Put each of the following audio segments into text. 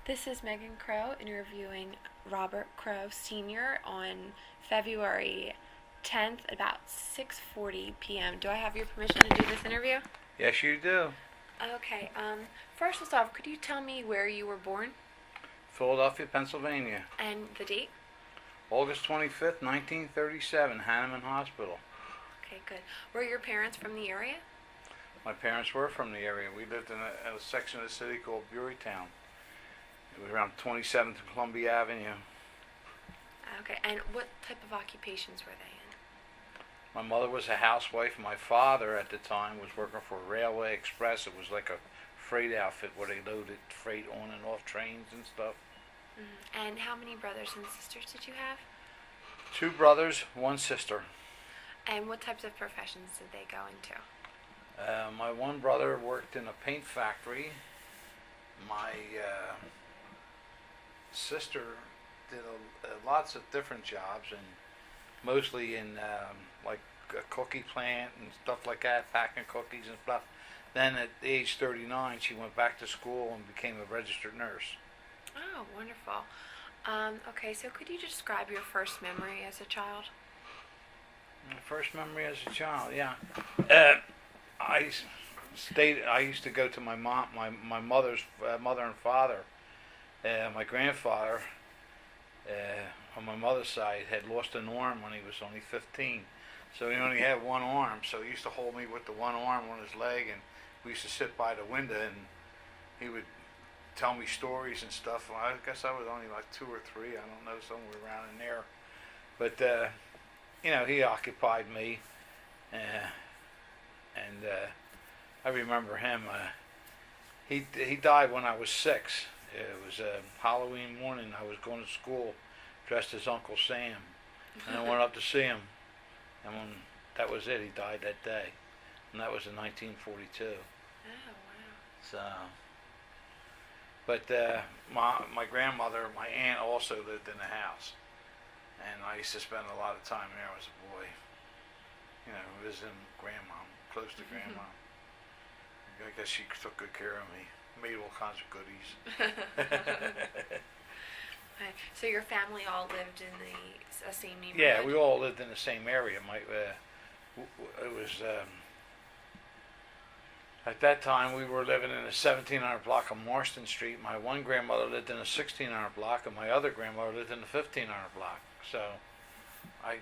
This is Megan Crowe interviewing Robert Crowe Sr. on February 10th at about 6:40 p.m. Do I have your permission to do this interview? Yes, you do. Okay, first off, could you tell me where you were born Philadelphia, Pennsylvania. and the date? August 25th, 1937, Hahnemann Hospital. Okay, good. Were your parents from the area? My parents were from the area. We lived in a section of the city called Burytown. It was around 27th and Columbia Avenue. Okay, and what type of occupations were they in? My mother was a housewife. My father, at the time, was working for Railway Express. It was like a freight outfit where they loaded freight on and off trains and stuff. And how many brothers and sisters did you have? 2 brothers, 1 sister. And what types of professions did they go into? My one brother worked in a paint factory. My sister did lots of different jobs, and mostly in like a cookie plant and stuff like that, packing cookies and stuff. Then at age 39, she went back to school and became a registered nurse. Oh, wonderful. Okay, so could you describe your first memory as a child? My first memory as a child, yeah. I used to go to my mother's mother and father. My grandfather, on my mother's side, had lost an arm when he was only 15. So he only had one arm. So he used to hold me with the one arm on his leg, and we used to sit by the window, and he would tell me stories and stuff. Well, I guess I was only like 2 or 3. I don't know, somewhere around in there. But he occupied me, and I remember him. He died when I was 6. It was Halloween morning. I was going to school dressed as Uncle Sam, and I went up to see him. And when that was it, he died that day, and that was in 1942. Oh, wow. So, but my grandmother, my aunt, also lived in the house, and I used to spend a lot of time there as a boy. Visiting grandmom, close to grandmom. I guess she took good care of me. Made all kinds of goodies. Okay. So your family all lived in the same neighborhood? Yeah, we all lived in the same area. It was at that time we were living in a 1700 block of Marston Street. My one grandmother lived in a 1600 block, and my other grandmother lived in the 1500 block. So I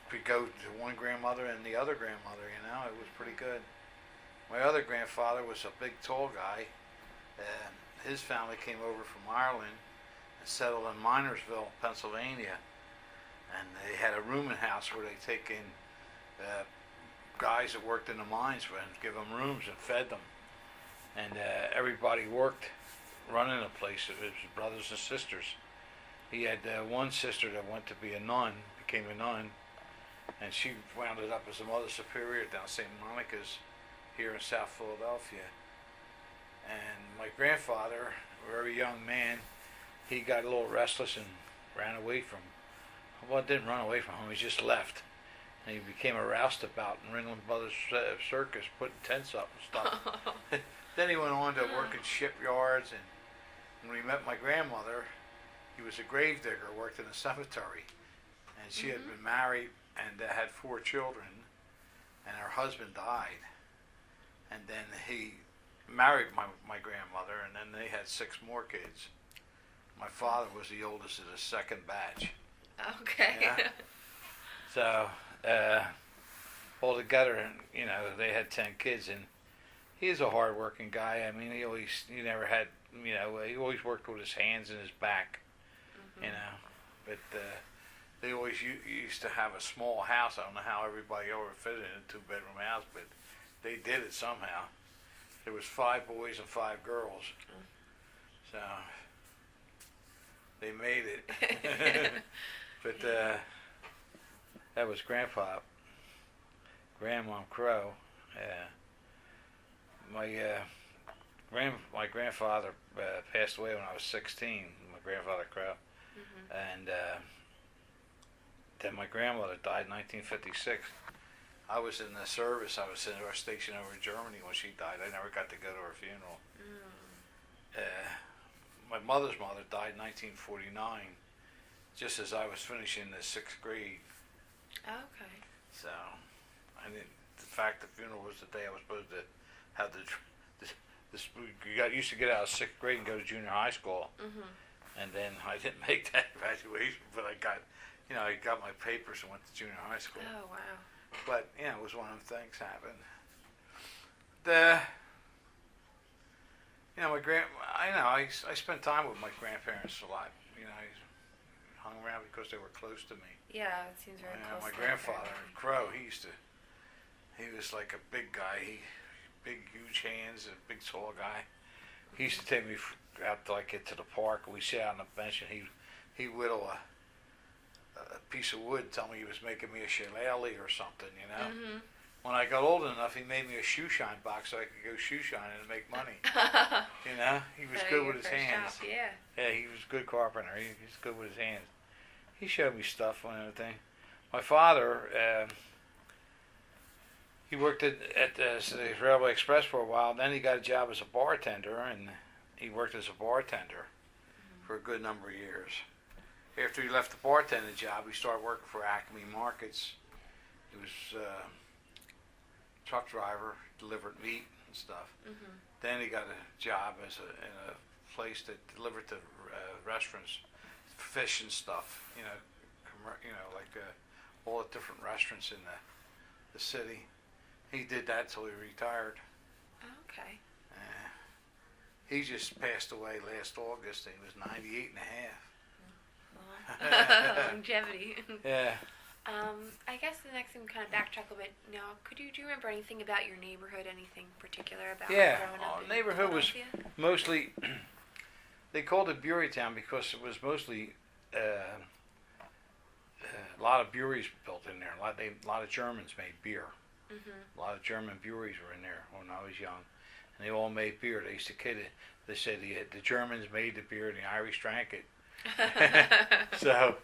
could go to one grandmother and the other grandmother. It was pretty good. My other grandfather was a big, tall guy. His family came over from Ireland and settled in Minersville, Pennsylvania. And they had a rooming house where they take in guys that worked in the mines and give them rooms and fed them. And everybody worked running the place. It was brothers and sisters. He had one sister that went to be a nun, became a nun, and she wound up as a Mother Superior down St. Monica's here in South Philadelphia. And my grandfather, a very young man, he got a little restless and ran away from him. Well, didn't run away from him, he just left. And he became a roustabout in Ringling Brothers Circus, putting tents up and stuff. Then he went on to work in shipyards, and when he met my grandmother, he was a gravedigger, worked in a cemetery. And she had been married and had 4 children, and her husband died. And then he married my grandmother, and then they had 6 more kids. My father was the oldest of the second batch. Okay. Yeah. So altogether, they had 10 kids, and he's a hard-working guy. I mean, he never had, he always worked with his hands and his back, But they always used to have a small house. I don't know how everybody ever fit in a 2-bedroom house, but they did it somehow. There was 5 boys and 5 girls, so they made it. But that was Grandpa, Grandmom Crowe. My grandfather passed away when I was 16. My grandfather Crowe, and then my grandmother died in 1956. I was in the service. I was in our station over in Germany when she died. I never got to go to her funeral. My mother's mother died in 1949, just as I was finishing the 6th grade. Okay. So, the fact the funeral was the day I was supposed to have you got used to get out of 6th grade and go to junior high school. And then I didn't make that graduation, but I got my papers and went to junior high school. Oh, wow. But, it was one of the things happened. I spent time with my grandparents a lot. I hung around because they were close to me. Yeah, it seems very close. My grandfather, Crowe, he was like a big guy. Big, huge hands, a big, tall guy. He used to take me out to the park. We sit out on the bench, and he'd whittle a piece of wood, tell me he was making me a shillelagh or something, When I got old enough, he made me a shoe shine box so I could go shoe shining and make money. He was good with his hands. Job, yeah. Yeah, he was a good carpenter. He was good with his hands. He showed me stuff and everything. My father, he worked at the Railway Express for a while. Then he got a job as a bartender, and he worked as a bartender for a good number of years. After he left the bartending job, he started working for Acme Markets. He was truck driver, delivered meat and stuff. Then he got a job in a place that delivered to restaurants, fish and stuff. All the different restaurants in the city. He did that till he retired. Okay. He just passed away last August, and he was 98 and a half. Well, longevity. Yeah. I guess the next thing, kind of backtrack a bit. Now, do you remember anything about your neighborhood? Anything particular about growing up? Our neighborhood was Philadelphia? mostly. They called it Burytown because it was mostly a lot of breweries built in there. A lot of Germans made beer. A lot of German breweries were in there when I was young, and they all made beer. They used to kid it. They said the Germans made the beer and the Irish drank it. So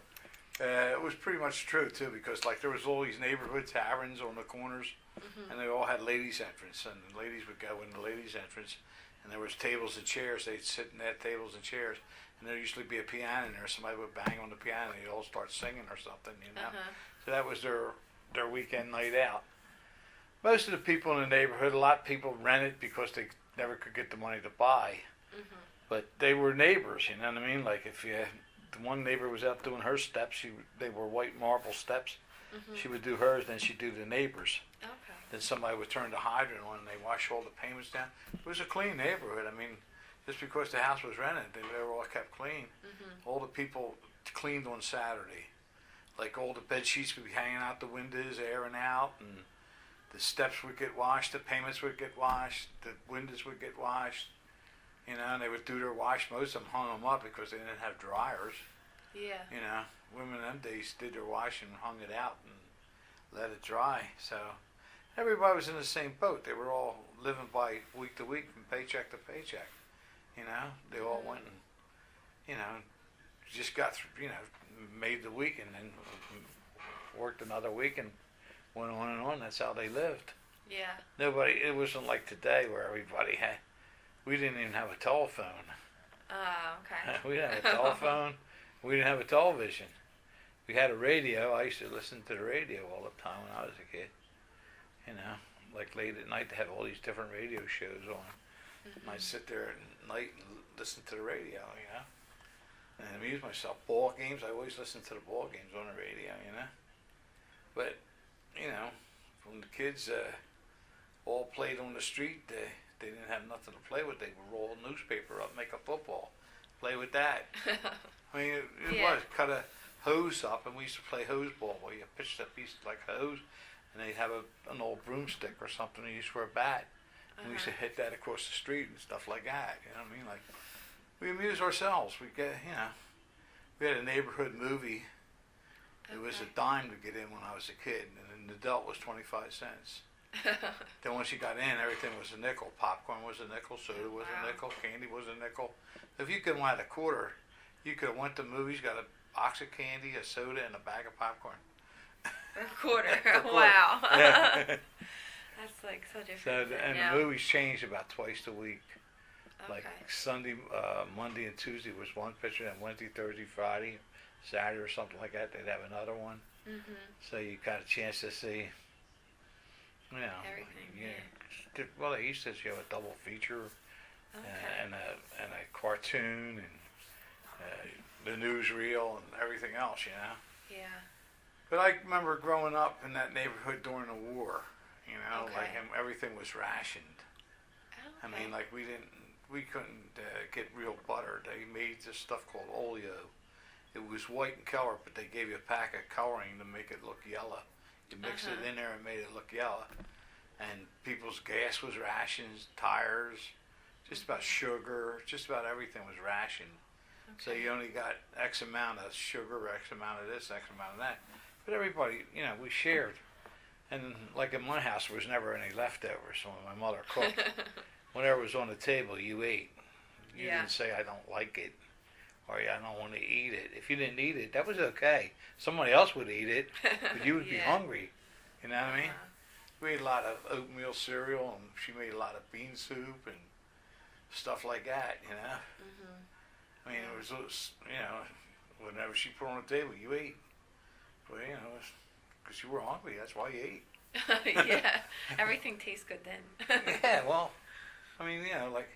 it was pretty much true too, because there was all these neighborhood taverns on the corners, and they all had ladies' entrance, and the ladies would go in the ladies' entrance, and there was tables and chairs. They'd sit in that tables and chairs, and there'd usually be a piano in there. Somebody would bang on the piano, and they'd all start singing or something, So that was their weekend night out. Most of the people in the neighborhood, a lot of people rented because they never could get the money to buy. But they were neighbors, you know what I mean? Like if the one neighbor was out doing her steps, they were white marble steps. She would do hers, then she'd do the neighbors. Okay. Then somebody would turn the hydrant on, and they wash all the payments down. It was a clean neighborhood. I mean, just because the house was rented, they were all kept clean. All the people cleaned on Saturday. Like all the bed sheets would be hanging out the windows, airing out, and the steps would get washed, the payments would get washed, the windows would get washed, and they would do their wash. Most of them hung them up because they didn't have dryers. Yeah. Women in them days did their washing and hung it out and let it dry. So everybody was in the same boat. They were all living by week to week, from paycheck to paycheck. They all went and, just got through, made the week and then worked another week and went on and on. That's how they lived. Yeah. It wasn't like today where we didn't even have a telephone. Okay. We didn't have a telephone. We didn't have a television. We had a radio. I used to listen to the radio all the time when I was a kid. Like late at night they have all these different radio shows on. And I'd sit there at night and listen to the radio, and amuse myself. Ball games, I always listened to the ball games on the radio, But, when the kids all played on the street, they didn't have nothing to play with. They would roll a newspaper up, make a football, play with that. I mean, it was cut a hose up, and we used to play hose ball, where you pitched a piece like hose, and they'd have an old broomstick or something, and you used for a bat. And we used to hit that across the street and stuff like that. You know what I mean? Like, we amused ourselves. We had a neighborhood movie. It was a dime to get in when I was a kid, and an adult was 25 cents. Then once you got in, everything was a nickel. Popcorn was a nickel, soda was a nickel, candy was a nickel. If you could have had a quarter, you could have went to movies, got a box of candy, a soda, and a bag of popcorn. A quarter. Wow. Yeah. That's so different. The movies changed about twice a week. Like Okay. Sunday, Monday and Tuesday was one picture, and Wednesday, Thursday, Friday, Saturday or something like that, they'd have another one. Mhm. So you got a chance to see, you know, Everything. yeah. Well, they used to show a double feature Okay. and a cartoon and the newsreel and everything else, you know. Yeah. But I remember growing up in that neighborhood during the war, you know, like Okay. everything was rationed. I Okay. mean, like we couldn't get real butter. They made this stuff called oleo. It was white in color, but they gave you a pack of coloring to make it look yellow. You mix it in there and made it look yellow. And people's gas was rations, tires, just about sugar, just about everything was rationed. So Okay. you only got X amount of sugar, X amount of this, X amount of that. But everybody, you know, we shared. And like in my house, there was never any leftovers when my mother cooked. Whatever was on the table, you ate. You Yeah. didn't say, I don't like it, or I don't want to eat it. If you didn't eat it, that was okay. Somebody else would eat it, but you would be Yeah. hungry. You know what I mean? Uh-huh. We ate a lot of oatmeal cereal, and she made a lot of bean soup and stuff like that, you know? Mhm. I mean, it was, you know, whenever she put on the table, you ate. Well, you know, because you were hungry, that's why you ate. Yeah. Everything tastes good then. Yeah, well, I mean, you know, like,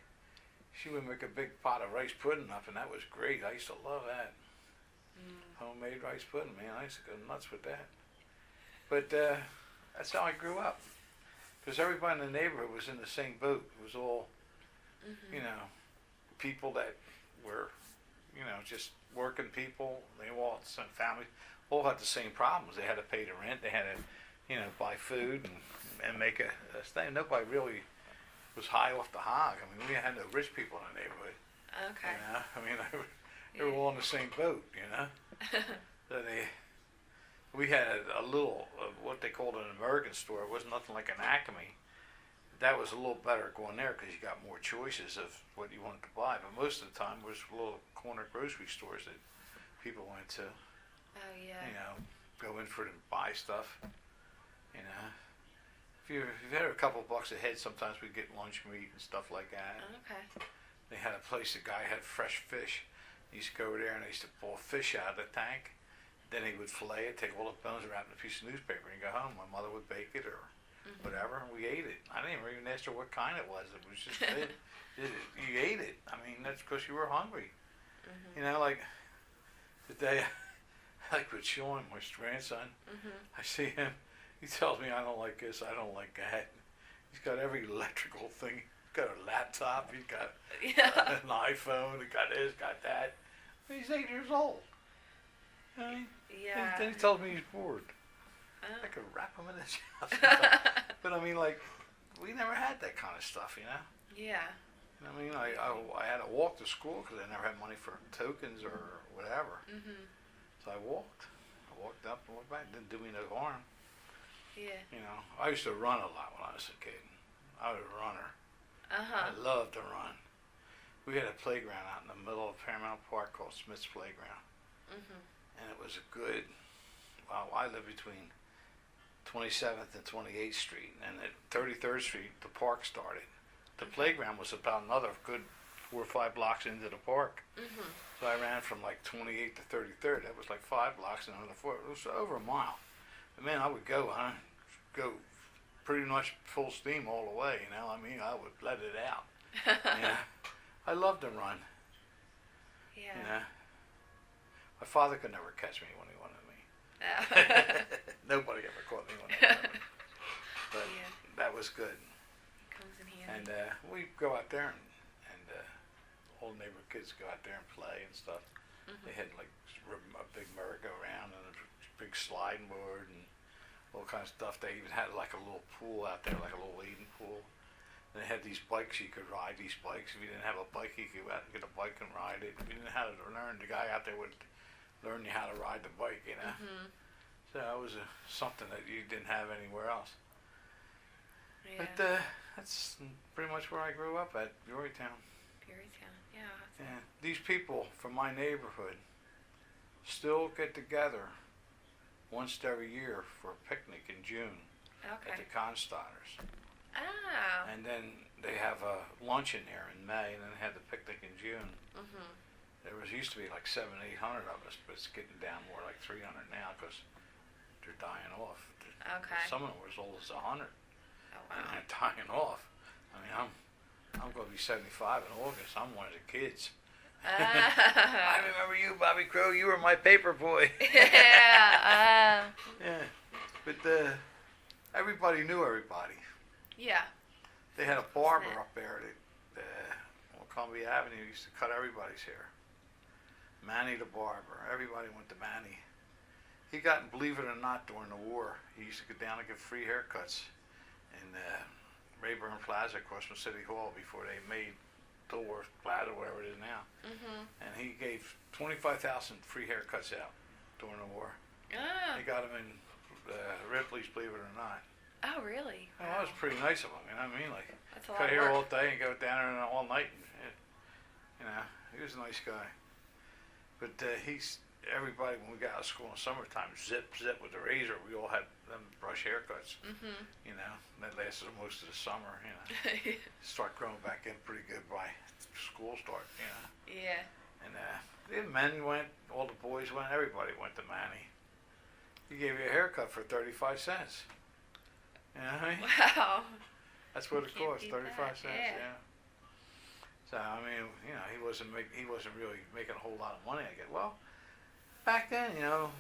she would make a big pot of rice pudding up, and that was great. I used to love that. Homemade rice pudding, man. I used to go nuts with that. But that's how I grew up. Because everybody in the neighborhood was in the same boat. It was all, you know, people that were, you know, just working people. They all had some families, all had the same problems. They had to pay the rent. They had to, you know, buy food and make a thing. Nobody really was high off the hog. I mean, we had no rich people in the neighborhood. Okay. You know, I mean, they were all in the same boat. You know, so we had a little what they called an American store. It wasn't nothing like an Acme. That was a little better going there because you got more choices of what you wanted to buy. But most of the time, it was little corner grocery stores that people went to. Oh yeah. You know, go in for to buy stuff. You know, if you had a couple bucks ahead, sometimes we'd get lunch meat and stuff like that. Okay. They had a place, the guy had fresh fish. He used to go over there and they used to pull fish out of the tank. Then he would fillet it, take all the bones, wrap it in a piece of newspaper, and go home. My mother would bake it or whatever, and we ate it. I didn't even ask her what kind it was. It was just, you ate it. I mean, that's because you were hungry. You know, like the day, like with Sean, my grandson, I see him, he tells me I don't like this, I don't like that. He's got every electrical thing. He's got a laptop, he's got an iPhone, he got this, got that. He's 8 years old. You know, Yeah. then he tells me he's bored. Oh. I could wrap him in his house. But I mean, like, we never had that kind of stuff, you know? Yeah. I mean, I had to walk to school because I never had money for tokens or whatever. So I walked. I walked up and walked back. Didn't do me no harm. Yeah. You know, I used to run a lot when I was a kid. I was a runner. I loved to run. We had a playground out in the middle of Paramount Park called Smith's Playground. And it was a good, well, I lived between 27th and 28th Street. And at 33rd Street, the park started. The playground was about another good 4 or 5 blocks into the park. So I ran from like 28th to 33rd. That was like 5 blocks and another 4. It was over a mile. But man, I would go pretty much full steam all the way, you know. I mean, I would let it out. Yeah. I loved to run. Yeah. You know. My father could never catch me when he wanted me. Nobody ever caught me when they wanted me. But that was good. Comes in handy. And we go out there and old neighborhood kids go out there and play and stuff. They had like a big merry-go-round and a big sliding board and all kinds of stuff. They even had like a little pool out there, like a little wading pool. And they had these bikes you could ride. These bikes, if you didn't have a bike, you could go out and get a bike and ride it. If you didn't know how to learn, the guy out there would learn you how to ride the bike, you know. So it was something that you didn't have anywhere else. Yeah. But that's pretty much where I grew up at, Peorytown. Peorytown. Yeah. Yeah. These people from my neighborhood still get together once every year for a picnic in June at Okay. the Constadters. Oh. And then they have a luncheon there in May, and then they had the picnic in June. Mhm. There used to be like 700-800 of us, but it's getting down more like 300 now because they're dying off. Okay. Some of them were as old as 100, Oh and wow. they're dying off. I mean, I'm going to be 75 in August. I'm one of the kids. I remember you, Bobby Crowe. You were my paper boy. Yeah. Yeah, but everybody knew everybody. Yeah. They had a barber up there that on Columbia Avenue used to cut everybody's hair. Manny the barber. Everybody went to Manny. He got, believe it or not, during the war, he used to go down and get free haircuts in Rayburn Plaza across from City Hall before they made Door Plaza, whatever it is now. Mhm. And he gave 25,000 free haircuts out during the war. Oh. He got them in Ripley's, believe it or not. Oh really? Oh, that was pretty nice of him, you know what I mean? Like, That's a lot cut of hair work. all day and go down there all night. And, you know, he was a nice guy. But everybody, when we got out of school in the summertime, zip with the razor, we all had them brush haircuts, Mhm. you know. And that lasted most of the summer, you know. Start growing back in pretty good by school start, you know. Yeah. And the men went, all the boys went, everybody went to Manny. He gave you a haircut for 35 cents. You know what I mean? Wow. That's what it Can't cost, beat 35 that, cents, yeah. yeah. So, I mean, you know, he wasn't really making a whole lot of money, I guess. Well, back then, you know,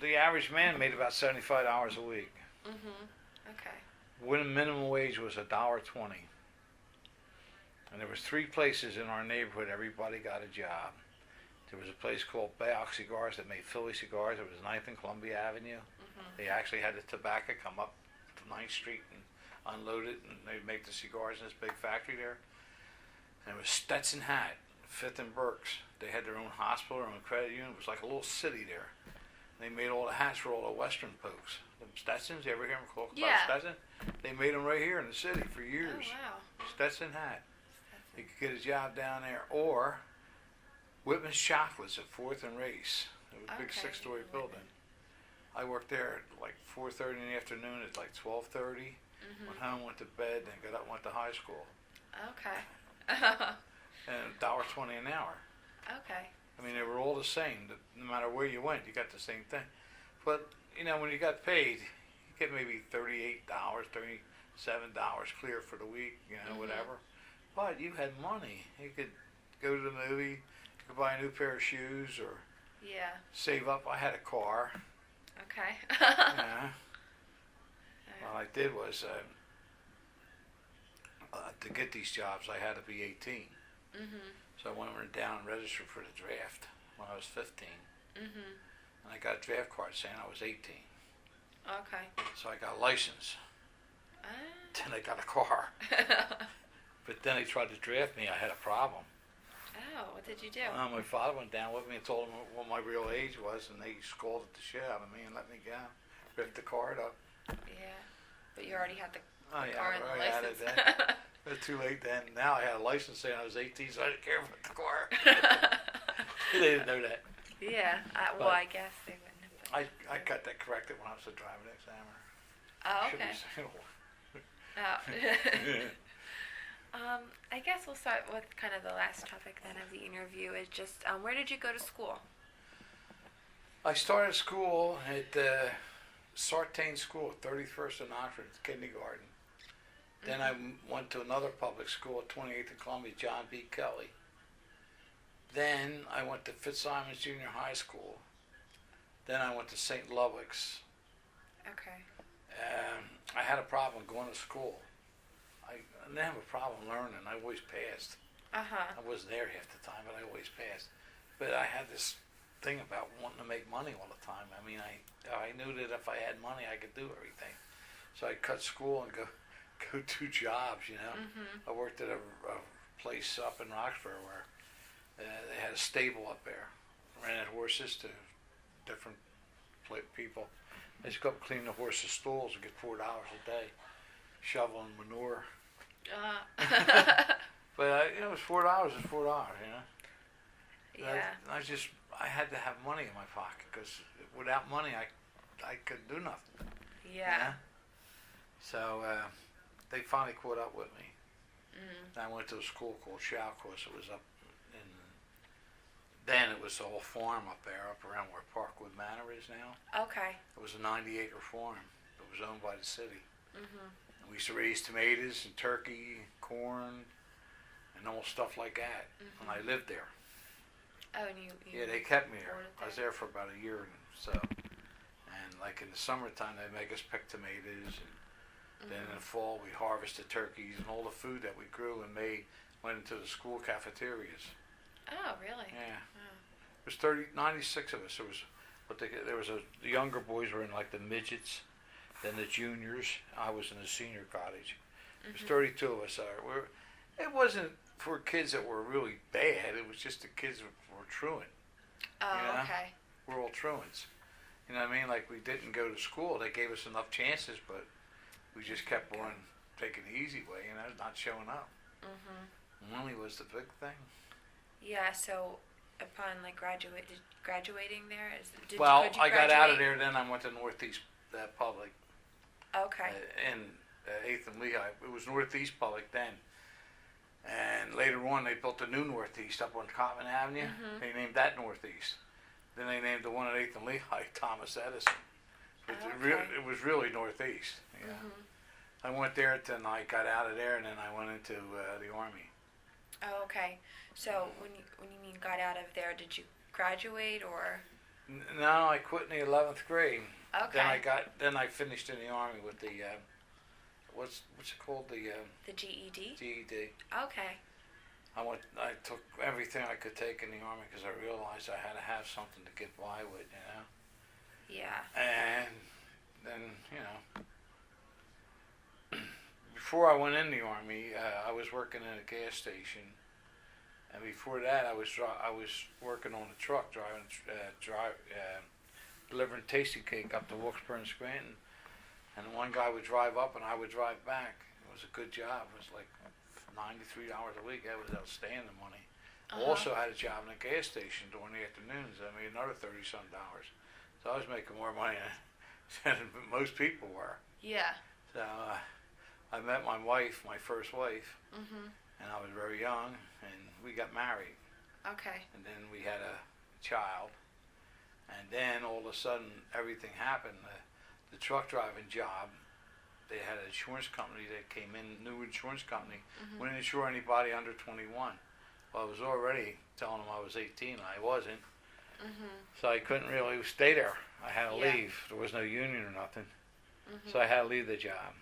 the average man made about $75 a week. Mhm. Okay. When minimum wage was $1.20. And there was 3 places in our neighborhood everybody got a job. There was a place called Bayok Cigars that made Philly cigars. It was 9th and Columbia Avenue. Mhm. They actually had the tobacco come up to 9th Street and unload it, and they'd make the cigars in this big factory there. And it was Stetson Hat, 5th and Berks. They had their own hospital, their own credit union. It was like a little city there. They made all the hats for all the Western folks. The Stetsons, you ever hear them talk about Yeah. Stetson? They made them right here in the city for years. Oh wow. Stetson Hat. He could get a job down there. Or Whitman's Chocolates at 4th and Race. It was a big Okay, 6-story Whitman. building. I worked there at like 4:30 in the afternoon. At like 12:30. Mhm. Went home, went to bed, then got up, went to high school. Okay. And $1.20 an hour. Okay. I mean, they were all the same. No matter where you went, you got the same thing. But, you know, when you got paid, you get maybe $38, $37 clear for the week, you know, Mhm. whatever. But you had money. You could go to the movie, you could buy a new pair of shoes, or Yeah. save up. I had a car. Okay. Yeah. What I did was, to get these jobs, I had to be 18. Mhm. So I went down and registered for the draft when I was 15. Mhm. And I got a draft card saying I was 18. Okay. So I got a license. Ah. Then I got a car. But then they tried to draft me. I had a problem. Oh, what did you do? My father went down with me and told him what my real age was, and they scolded the shit out of me and let me go. Ripped the card up. Yeah. But you already had the Oh yeah, car I and the already had it license. then. It was too late then. Now I had a license saying I was 18, so I didn't care about the car. They didn't know that. Yeah. Well, But I guess they wouldn't have. I got that corrected when I was a driving examiner. Oh, Should be okay. single. Oh. I guess we'll start with kind of the last topic then of the interview is just where did you go to school? I started school at Sartain School, 31st and Oxford, kindergarten. Then I went to another public school at 28th and Columbia, John B. Kelly. Then I went to Fitzsimons Junior High School. Then I went to St. Ludwig's. Okay. I had a problem going to school. I didn't have a problem learning. I always passed. Uh-huh. I wasn't there half the time, but I always passed. But I had this thing about wanting to make money all the time. I mean, I knew that if I had money, I could do everything. So I'd cut school and go do jobs, you know. Mhm. I worked at a place up in Roxbury where they had a stable up there. Rented horses to different people. I just go up and clean the horses' stalls and get $4 a day, shoveling manure. But it was $4 is $4, you know. Yeah. I had to have money in my pocket because without money I couldn't do nothing. Yeah. So they finally caught up with me. Mm. I went to a school called Chalcos. It was up in, then it was the whole farm up there, up around where Parkwood Manor is now. Okay. It was a 90-acre farm that was owned by the city. Mhm. And we used to raise tomatoes and turkey, corn, and all stuff like that. And I lived there. Oh, and you Yeah, they kept me there. boarded I was there for about a year and so. And like in the summertime, they'd make us pick tomatoes. And then in the fall, we harvested turkeys and all the food that we grew and made went into the school cafeterias. Oh, really? Yeah. Oh. There was 96 of us. The younger boys were in like the midgets, then the juniors. I was in the senior cottage. There was 32 of us there. It wasn't for kids that were really bad. It was just the kids that were truant. Oh, You know? okay. We're all truants. You know what I mean? Like we didn't go to school. They gave us enough chances, but we just kept on taking the easy way, you know, not showing up. Mhm. Money was the big thing. Yeah. So, upon like graduating there, could you I got out of graduate? there, then I went to Northeast Public Okay. in 8th and Lehigh. It was Northeast Public then. And later on, they built the new Northeast up on Cotman Avenue. Mhm. They named that Northeast. Then they named the one at 8th and Lehigh Thomas Edison. But it was really Northeast. Yeah. Mhm. I went there, then I got out of there, and then I went into the Army. Oh, okay. So when you mean got out of there, did you graduate or? No, I quit in the 11th grade. Okay. Then I finished in the Army with the what's it called, the The GED. GED. Okay. I took everything I could take in the Army because I realized I had to have something to get by with, you know. Yeah. And then, you know, before I went in the Army, I was working in a gas station, and before that, I was working on a truck, delivering tasty cake up to Wilkes-Barre and Scranton. And one guy would drive up, and I would drive back. It was a good job. It was like $93 a week. That was outstanding money. I also had a job in a gas station during the afternoons. I made another $30-some. So I was making more money than most people were. Yeah. So I met my wife, my first wife, Mhm. and I was very young, and we got married. Okay. And then we had a child. And then all of a sudden, everything happened. The truck driving job, they had an insurance company that came in, new insurance company, wouldn't insure anybody under 21. Well, I was already telling them I was 18, and I wasn't. So I couldn't really stay there. I had to leave. There was no union or nothing. So I had to leave the job.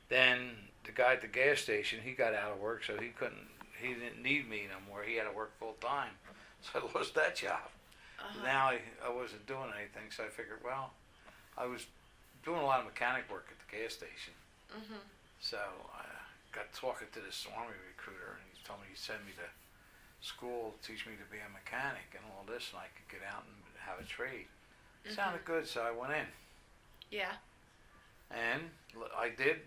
Then the guy at the gas station, he got out of work, so he didn't need me no more. He had to work full time. So I lost that job. Now I wasn't doing anything, so I figured, well, I was doing a lot of mechanic work at the gas station. So I got talking to this Army recruiter, and he told me he'd send me to school to teach me to be a mechanic and all this, and I could get out and have a trade. It sounded good, so I went in. Yeah. And I did.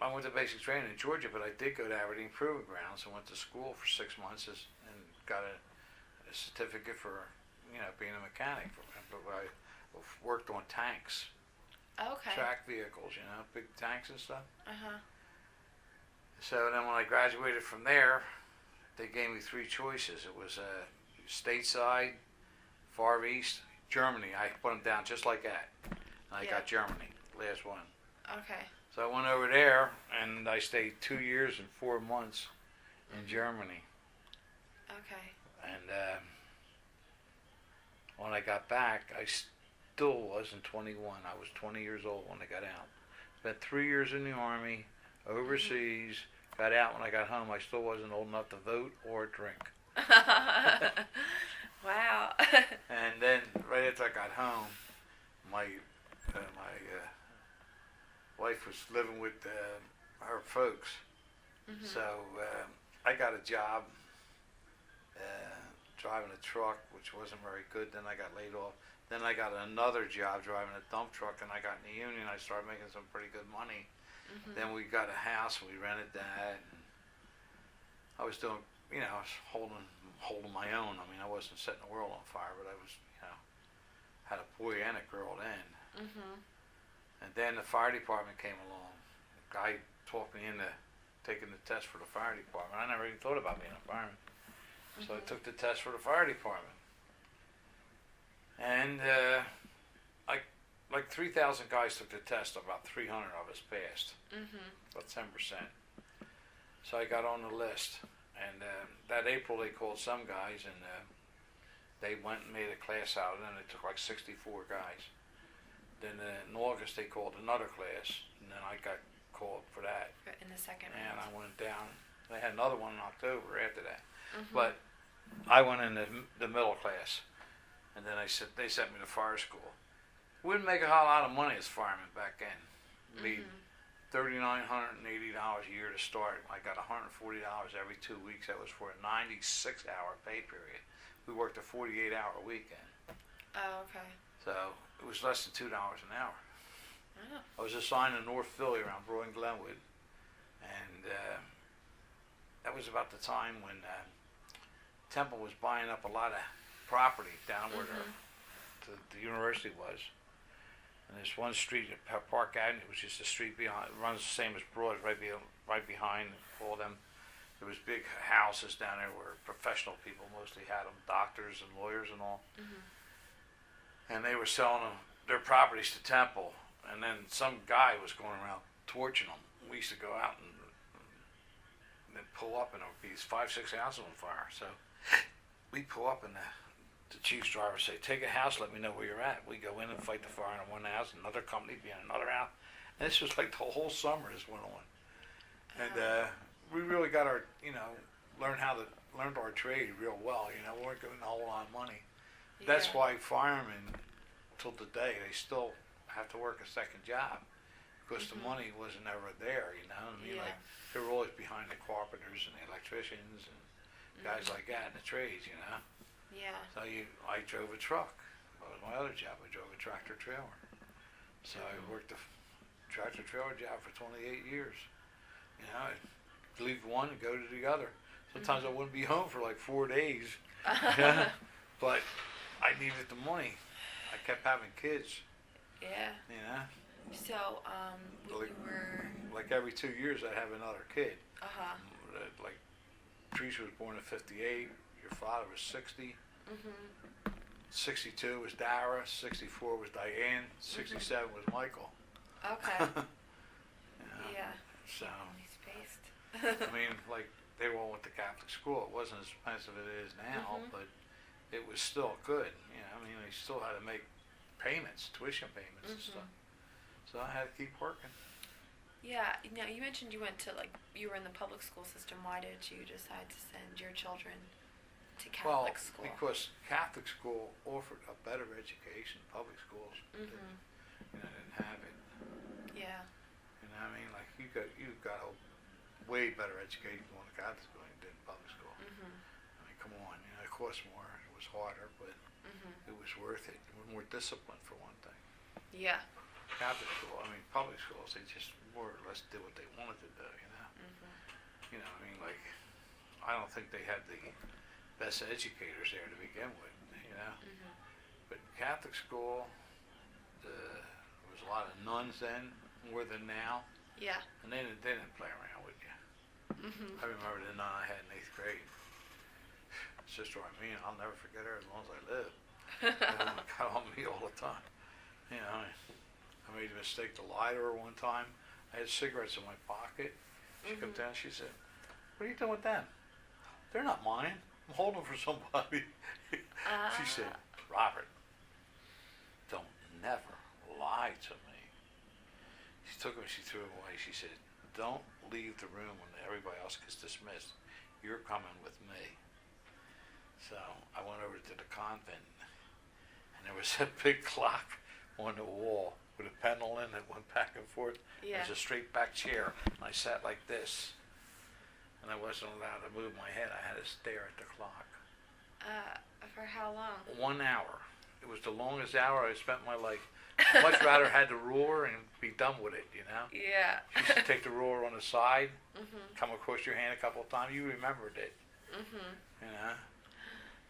I went to basic training in Georgia, but I did go to Aberdeen Proving Grounds. I went to school for 6 months and got a certificate for, you know, being a mechanic. I worked on tanks, Okay. track vehicles, you know, big tanks and stuff. Uh-huh. So then when I graduated from there, they gave me 3 choices. It was stateside, Far East, Germany. I put them down just like that. And I got Germany, last one. Okay. So I went over there, and I stayed 2 years and 4 months in Germany. Okay. And when I got back, I still wasn't 21. I was 20 years old when I got out. Spent 3 years in the Army, overseas. Got out when I got home. I still wasn't old enough to vote or drink. Wow. And then right after I got home, my wife was living with her folks. So I got a job driving a truck, which wasn't very good. Then I got laid off. Then I got another job driving a dump truck, and I got in the union. I started making some pretty good money. Then we got a house, and we rented that. And I was doing, you know, I was holding my own. I mean, I wasn't setting the world on fire, but I was, you know, had a boy and a girl then. And then the fire department came along. The guy talked me into taking the test for the fire department. I never even thought about being a fireman. So I took the test for the fire department. And like 3,000 guys took the test, about 300 of us passed, about 10%. So I got on the list. And that April they called some guys, and they went and made a class out of it, and they took like 64 guys. Then in August they called another class, and then I got called for that. In the second And round. I went down. They had another one in October after that. But I went in the middle class, and then they sent me to fire school. We didn't make a whole lot of money as firemen back then. We $3,980 a year to start. I got $140 every 2 weeks. That was for a 96-hour pay period. We worked a 48-hour weekend. Oh, okay. So it was less than $2 an hour. Oh. I was assigned to North Philly around Brewer and Glenwood, and that was about the time when Temple was buying up a lot of property down where the university was. And there's one street at Park Avenue, which is the street behind, runs the same as Broad, right behind all them. There was big houses down there where professional people mostly had them, doctors and lawyers and all. And they were selling their properties to Temple. And then some guy was going around torching them. We used to go out and then pull up, and there would be 5-6 houses on fire. So we pull up, and the chief's driver say, "Take a house, let me know where you're at." We go in and fight the fire in one house, another company be in another house. And this was like the whole summer this went on. And we really got our, learned our trade real well. We weren't getting a whole lot of money. That's why firemen, till today, they still have to work a second job, because the money wasn't ever there, like they were always behind the carpenters and the electricians and guys like that in the trades, Yeah. So I drove a truck. That was my other job. I drove a tractor trailer. So I worked a tractor trailer job for 28 years. I'd leave one and go to the other. Sometimes I wouldn't be home for like 4 days. But I needed the money. I kept having kids. Yeah. So, when you were... Like every 2 years I'd have another kid. Like, Teresa was born in 58. Your father was 60. 62 was Dara. 64 was Diane. 67 was Michael. Okay. Yeah. So, Spaced. like, they all went to Catholic school. It wasn't as expensive as it is now, but it was still good. They still had to make payments, tuition payments and stuff. So I had to keep working. Yeah. Now, you mentioned you went to, you were in the public school system. Why did you decide to send your children to Catholic school? Because Catholic school offered a better education. Public schools didn't have it. Yeah. You got a way better education going to Catholic school than you did in public school. Come on, it cost more. It was harder, but it was worth it. It was more disciplined for one thing. Yeah. Catholic school, public schools, they just more or less did what they wanted to do, I don't think they had the best educators there to begin with, But Catholic school, there was a lot of nuns then, more than now. Yeah. And they didn't play around with you. I remember the nun I had in 8th grade. Sister Armenia, I'll never forget her as long as I live. Got on me all the time. I made the mistake to lie to her one time. I had cigarettes in my pocket. She come down, she said, "What are you doing with them? They're not mine. I'm holding them for somebody." She said, "Robert, don't never lie to me." She took them and she threw them away. She said, "Don't leave the room when everybody else gets dismissed. You're coming with me." So I went over to the convent, and there was a big clock on the wall with a pendulum that went back and forth. Yeah. There's a straight back chair, and I sat like this, and I wasn't allowed to move my head. I had to stare at the clock. For how long? 1 hour. It was the longest hour I spent in my life. I'd much rather had the ruler and be done with it, Yeah. You used to take the ruler on the side, come across your hand a couple of times. You remembered it.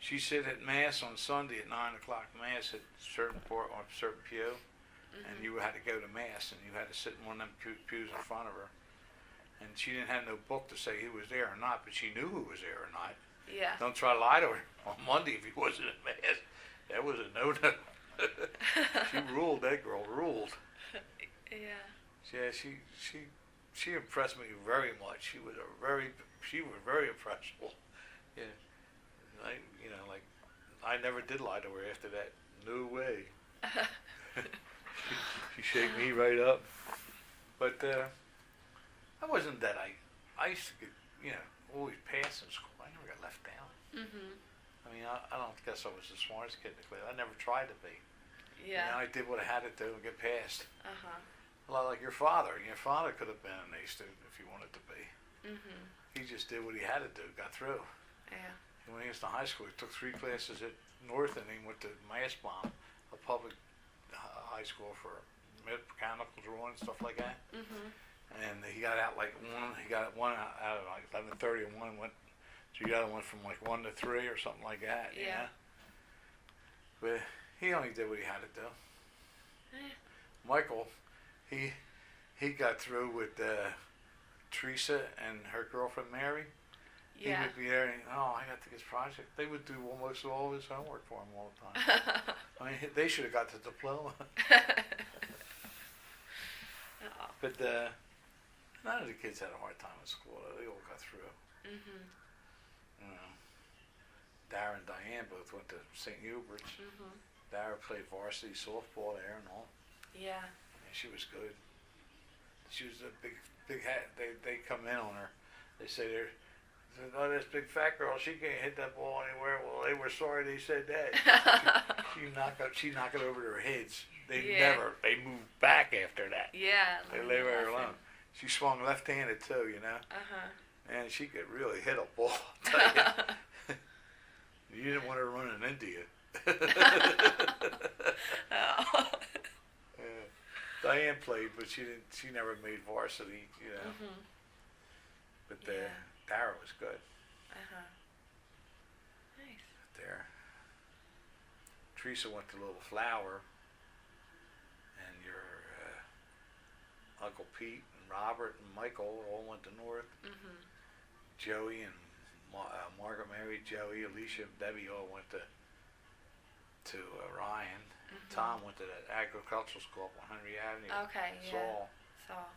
She said at Mass on Sunday at 9 o'clock, Mass at certain port on a certain pew, and you had to go to Mass, and you had to sit in one of them pews in front of her. and she didn't have no book to say who was there or not, but she knew who was there or not. Yeah. Don't try to lie to her on Monday if he wasn't in mass. That was a no-no. She ruled. That girl ruled. Yeah. Yeah, she impressed me very much. She was very impressible. Yeah, I never did lie to her after that. No way. she shake me right up. But I wasn't that I used to get always pass in school. I never got left down. Mhm. I mean, I don't guess I was the smartest kid in the class. I never tried to be. Yeah. I did what I had to do and get passed. Uh-huh. A lot like your father. Your father could have been an A student if he wanted to be. Mhm. He just did what he had to do, got through. Yeah. And when he was in high school, he took 3 classes at North, and he went to Massbomb, a public high school for mechanical drawing and stuff like that. Mhm. And he got out like one. He got one out of like 11:30, and one went. So the other went from like 1 to 3 or something like that. Yeah. You know? But he only did what he had to do. Eh. Michael, he got through with Teresa and her girlfriend Mary. Yeah. He would be there and, I got to this project. They would do almost all of his homework for him all the time. I mean, they should have got the diploma. Oh. But none of the kids had a hard time in school. They all got through. Mhm. You know, Dara and Diane both went to St. Hubert's. Mhm. Dara played varsity softball there and all. Yeah. And she was good. She was a big hat. They come in on her. They say oh, this big fat girl, she can't hit that ball anywhere. Well, they were sorry they said that. she knocked it over their heads. They moved back after that. Yeah. They leave her alone. She swung left-handed too, Uh-huh. and she could really hit a ball. I'll tell you. You didn't want her running into you. Oh. Yeah. Diane played, but she never made varsity, Mhm. But Yeah. Dara was good Uh-huh. Nice. there. Teresa went to Little Flower, and your Uncle Pete and Robert and Michael all went to North. Mhm. Joey and Margaret Mary, Joey, Alicia, and Debbie all went to Ryan. Mhm. Tom went to that agricultural school up on Henry Avenue. Okay. Yeah. Saul, Saul.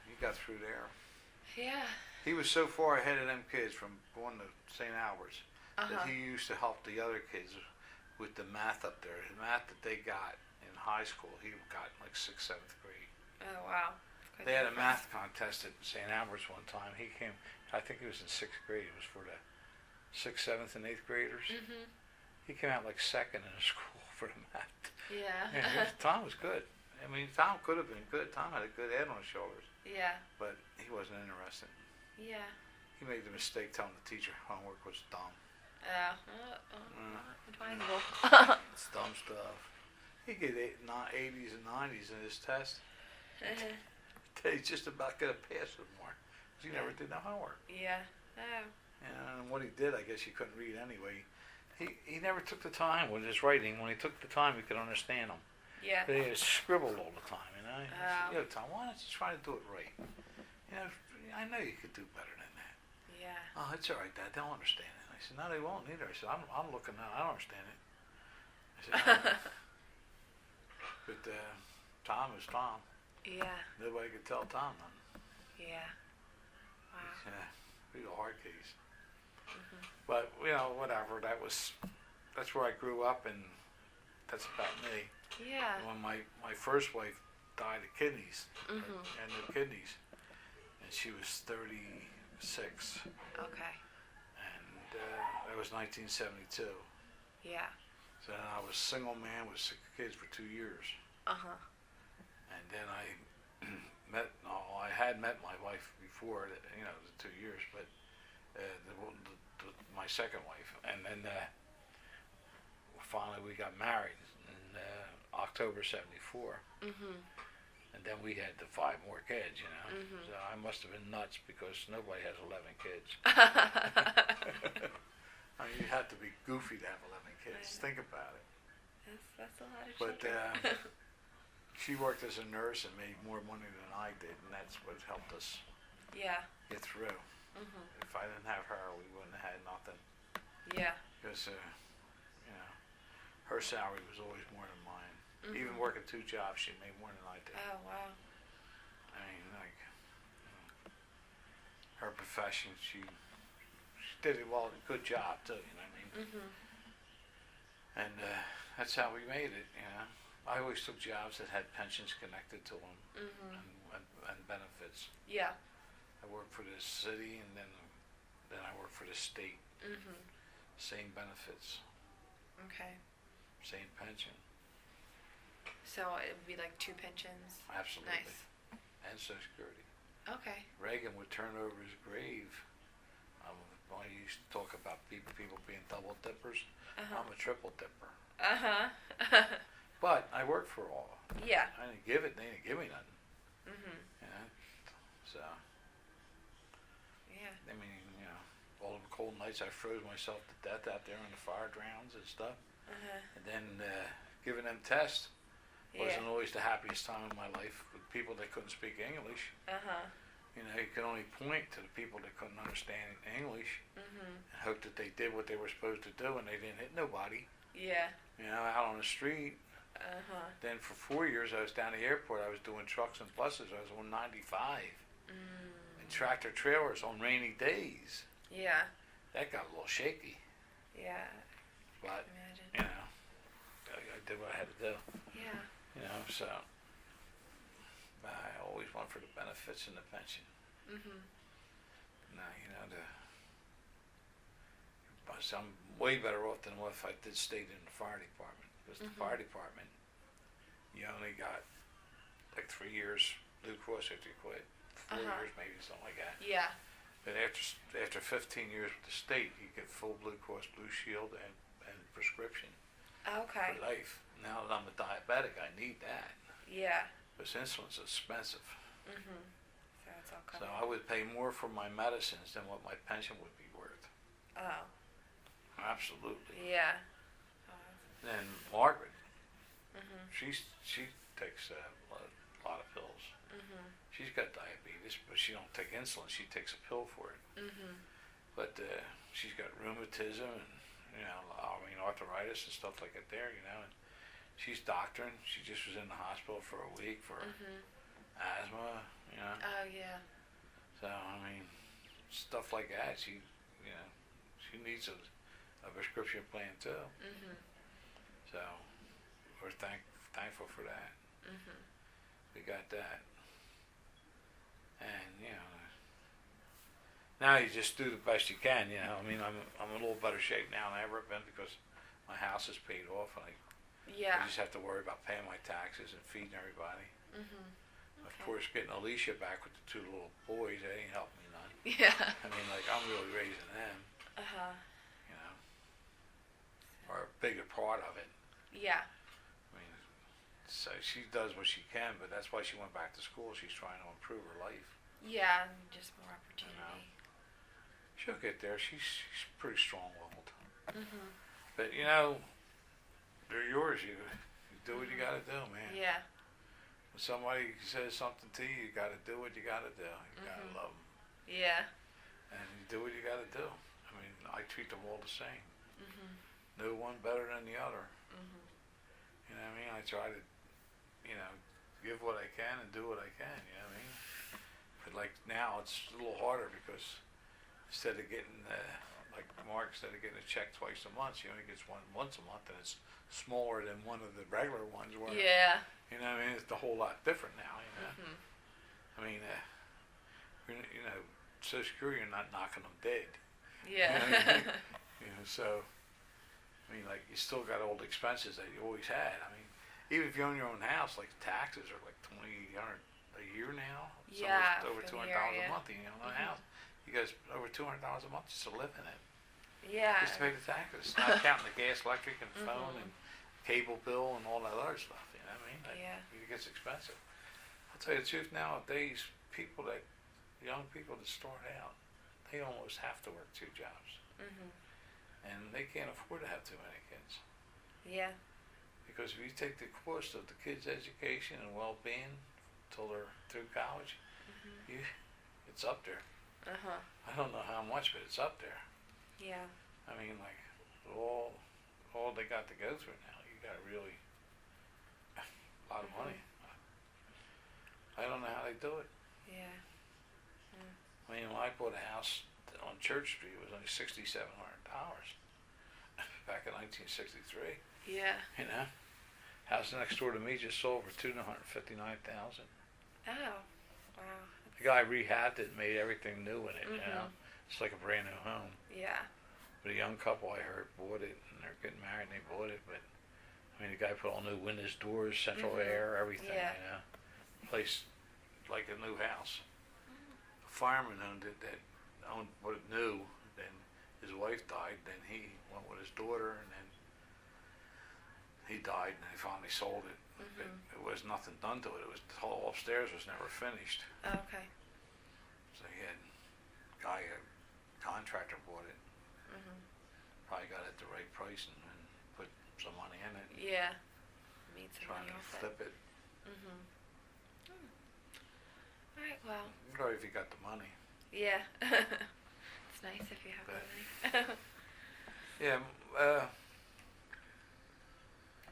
he got through there. Yeah. He was so far ahead of them kids from going to St. Albert's Uh-huh. that he used to help the other kids with the math up there. The math that they got in high school, he got in like 6th, 7th grade. Oh wow. Quite They had a different. math contest at St. Albert's one time. He came, I think he was in 6th grade. It was for the 6th, 7th, and 8th graders. Mhm. He came out like 2nd in the school for the math. Yeah. Tom was good. I mean, Tom could have been good. Tom had a good head on his shoulders, Yeah. but he wasn't interested. Yeah. He made the mistake telling the teacher homework was dumb. Advisable. It's dumb stuff. He get 80s and 90s in his test. He's just about get a passing mark because he never did no homework. Yeah. Oh. And what he did, I guess he couldn't read anyway. He never took the time with his writing. When he took the time, he could understand them. Yeah. But he scribbled all the time, I said, Oh. Tom, why don't you try to do it right? I know you could do better than that. Yeah. Oh, it's all right, Dad. They'll understand it. I said, no, they won't either. I said, I'm looking now. I don't understand it. I said, but Tom is Tom. Yeah. Nobody could tell Tom nothing. Yeah. Wow. Yeah, he's a hard case. Mhm. But whatever. That's where I grew up, and that's about me. Yeah. When my first wife died of kidneys, Mhm. and the kidneys, and she was 36, Okay. and that was 1972. Yeah. So then I was a single man with 6 kids for 2 years, Uh-huh. and then I I had met my wife before, the 2 years, but my second wife, and then finally we got married in October '74, Mhm. and then we had the 5 more kids, Mhm. So I must have been nuts because nobody has 11 kids. I mean, you have to be goofy to have 11 kids. Think about it. That's a lot of But children. she worked as a nurse and made more money than I did, and that's what helped us Yeah. get through. Mhm. If I didn't have her, we wouldn't have had nothing. Yeah. Because, you know, her salary was always more than mine. Even Mhm. working 2 jobs, she made more than I did. Oh wow. I mean, like, her profession, she did it well, good job too, you know what I mean? Mhm. And that's how we made it, you know. I always took jobs that had pensions connected to them Mhm. and benefits. Yeah. I worked for the city and then I worked for the state. Mhm. Same benefits, Okay. same pension, So it would be like 2 pensions. absolutely, Nice. and Social Security. Okay. Reagan would turn over his grave. I used to talk about people being double dippers. Uh-huh. I'm a triple dipper. Uh-huh. But I worked for all. Yeah. I didn't give it. They didn't give me nothing. Mhm. You know? So, Yeah. I mean, you know, all the cold nights I froze myself to death out there on the fire grounds and stuff. Uh-huh. And then giving them tests wasn't Yeah. always the happiest time of my life with people that couldn't speak English. Uh-huh. You know, you could only point to the people that couldn't understand English Mhm. and hope that they did what they were supposed to do and they didn't hit nobody, Yeah. you know, out on the street. Uh-huh. Then for 4 years I was down at the airport. I was doing trucks and buses. I was on 95 and tractor trailers on rainy days. Yeah. That got a little shaky, Yeah. but, Imagine. you know, I did what I had to do, Yeah. you know, so I always went for the benefits and the pension. Mhm. Now, you know, I'm way better off than what if I did stayed in the fire department. Because the fire department, you only got like 3 years Blue Cross after you quit. 4 Uh-huh. years maybe, something like that. Yeah. But after 15 years with the state, you get full Blue Cross Blue Shield and prescription Okay. for life. Now that I'm a diabetic, I need that. Yeah. Because insulin's expensive. Mhm. So it's all So covered. I would pay more for my medicines than what my pension would be worth. Oh. Absolutely. Yeah. Oh, Then Margaret, mhm. she takes a lot of pills. Mhm. She's got diabetes, but she don't take insulin. She takes a pill for it. Mhm. But she's got rheumatism and arthritis and stuff like that there. And she's doctoring. She just was in the hospital for a week for Mhm. asthma. Oh yeah. So I mean, stuff like that. She needs a prescription plan too. Mhm. So we're thankful for that. Mhm. We got that. And now you just do the best you can. I mean, I'm in a little better shape now than I ever been because my house is paid off, and I Yeah. just have to worry about paying my taxes and feeding everybody. Mhm. Of Okay. course, getting Alicia back with the 2 little boys, that ain't helping me none. Yeah. I mean, like, I'm really raising them, Uh-huh. or a bigger part of it. Yeah. I mean, so she does what she can, but that's why she went back to school. She's trying to improve her life. Yeah. And just more opportunity. She'll get there. She's pretty strong-willed. Mhm. But, they're yours. You do what you got to do, man. Yeah. When somebody says something to you, you got to do what you got to do. You got to love them. Yeah. And you do what you got to do. I mean, I treat them all the same. Mhm. No one better than the other. Mhm. You know what I mean? I try to, give what I can and do what I can. You know what I mean? But like now, it's a little harder because instead of getting, like Mark, instead of getting a check twice a month, she only gets one once a month, and it's smaller than one of the regular ones. Where, Yeah. You know what I mean? It's a whole lot different now. Mhm. I mean, Social Security, you're not knocking them dead. Yeah. So, I mean, like, you still got all the expenses that you always had. I mean, even if you own your own house, like, taxes are like $2,800 a year now. It's Yeah, almost over for the $200 area. a month. You own a house. You guys over $200 a month just to live in it, Yeah. just to pay the taxes, not counting the gas, electric, and phone and cable bill and all that other stuff. You know what I mean? Like, Yeah. it gets expensive. I'll tell you the truth. Nowadays, young people that start out, they almost have to work 2 jobs. Mhm. And they can't afford to have too many kids. Yeah. Because if you take the cost of the kids' education and well-being till they're through college, it's up there. I don't know how much, but it's up there. Yeah. I mean, like, all they got to go through now, you got really a lot of money. I don't know how they do it. Yeah. I mean, when I bought a house on Church Street, it was only $6,700 back in 1963. Yeah. You know, house next door to me just sold for $259,000. Oh. Wow. The guy rehabbed it and made everything new in it. You know, it's like a brand new home. Yeah. But a young couple I heard bought it, and they're getting married and they bought it. But I mean, the guy put all new windows, doors, central air, everything. Yeah. You know, place like a new house. A fireman owned it that owned what it knew. Then his wife died. Then he went with his daughter, and then he died, and they finally sold it. But it was nothing done to it. It was the whole upstairs was never finished. Oh, okay. So he had a contractor bought it. Probably got it at the right price and put some money in it. Yeah. Made some Trying money to off flip it. All right. Well. Probably if you got the money. Yeah. It's nice if you have the money. Yeah.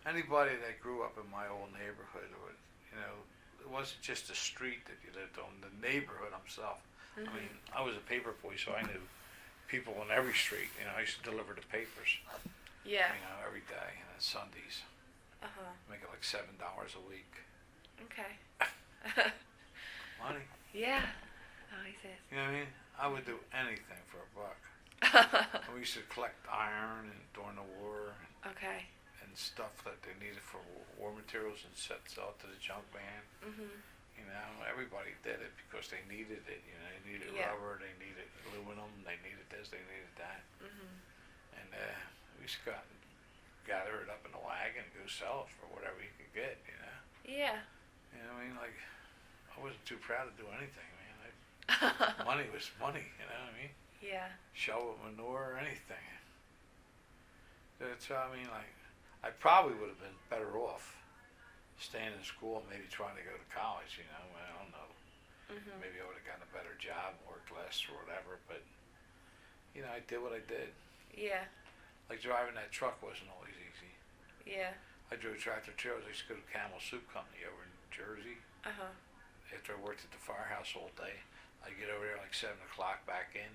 Anybody that grew up in my old neighborhood, or it wasn't just the street that you lived on, the neighborhood himself. I mean, I was a paper boy, so I knew people on every street. I used to deliver the papers. Yeah. Every day, and on Sundays. Make it like $7 a week. Okay. Money. Yeah. Oh, he says. You know what I mean? I would do anything for $1. We used to collect iron and during the war. Okay. And stuff that they needed for war materials and sell to the junk man. Everybody did it because they needed it. They needed rubber, they needed aluminum, they needed this, they needed that. And we used to go out and gather it up in a wagon and go sell it for whatever you could get. Yeah. I mean, like, I wasn't too proud to do anything, man. Money was money. You know what I mean? Yeah. Shovel manure or anything. So I mean, like, I probably would have been better off staying in school and maybe trying to go to college, I don't know. Maybe I would have gotten a better job, worked less or whatever, but, I did what I did. Yeah. Like driving that truck wasn't always easy. Yeah. I drove tractor trailers. I used to go to Camel Soup Company over in Jersey. After I worked at the firehouse all day, I'd get over there like 7 o'clock back in.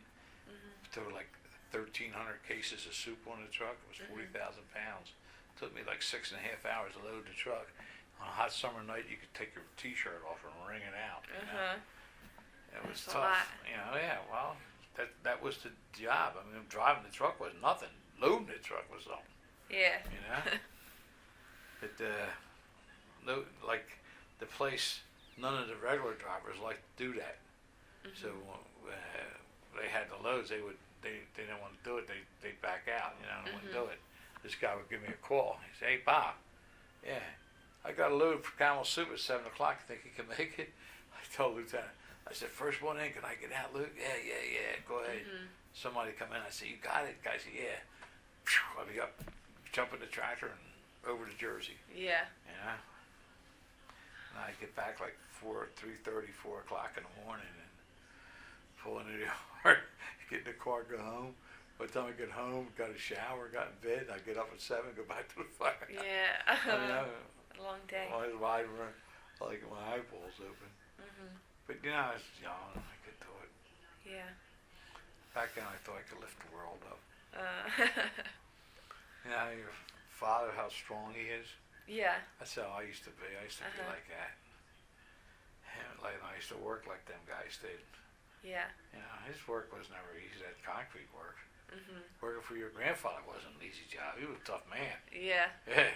There were like 1,300 cases of soup on the truck. It was 40,000 pounds. Took me like 6.5 hours to load the truck. On a hot summer night, you could take your T-shirt off and wring it out. It was That's a tough. lot. Yeah. Well, that was the job. I mean, driving the truck was nothing. Loading the truck was something. Yeah. But like the place, none of the regular drivers liked to do that. So they had the loads. They didn't want to do it. They'd back out. They wouldn't do it. This guy would give me a call. He'd say, "Hey, Bob, yeah, I got a load for Camel Soup at 7 o'clock. You think you can make it?" I told Lieutenant, I said, "First one in, can I get out, Luke?" Yeah, go ahead. Somebody come in, I said, "You got it?" Guy said, "Yeah." I'll be up, jump in the tractor and over to Jersey. Yeah. And I get back like 3:30, 4 o'clock in the morning and pull into the yard, get in the car, go home. By the time I get home, got a shower, got in bed, I get up at 7, go back to the fire. Yeah. A long day. I was wide around, like my eyeballs open. But I was young, I could do it. Yeah. Back then I thought I could lift the world up. Your father, how strong he is. Yeah. That's how I used to be. I used to be like that. And like I used to work like them guys did. Yeah. His work was never easy. That concrete work. Working for your grandfather wasn't an easy job. He was a tough man. Yeah. Yeah,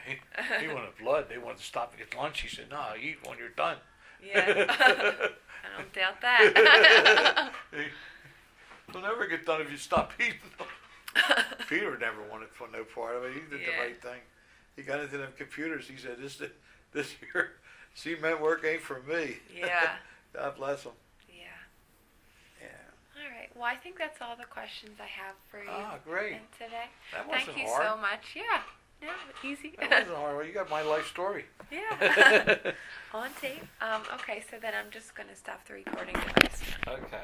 he wanted blood. They wanted to stop and get lunch. He said, "No, eat when you're done." Yeah. I don't doubt that. You'll never get done if you stop eating. Peter never wanted for no part of it. He did the right thing. He got into them computers. He said, "This here cement work ain't for me." Yeah. God bless him. Yeah. All right. Well, I think that's all the questions I have for you. Ah, great. Today. That wasn't Thank you hard. so much. Yeah. No, easy. That wasn't hard. Well, you got my life story. Yeah. On tape. Okay, so then I'm just going to stop the recording device. Okay.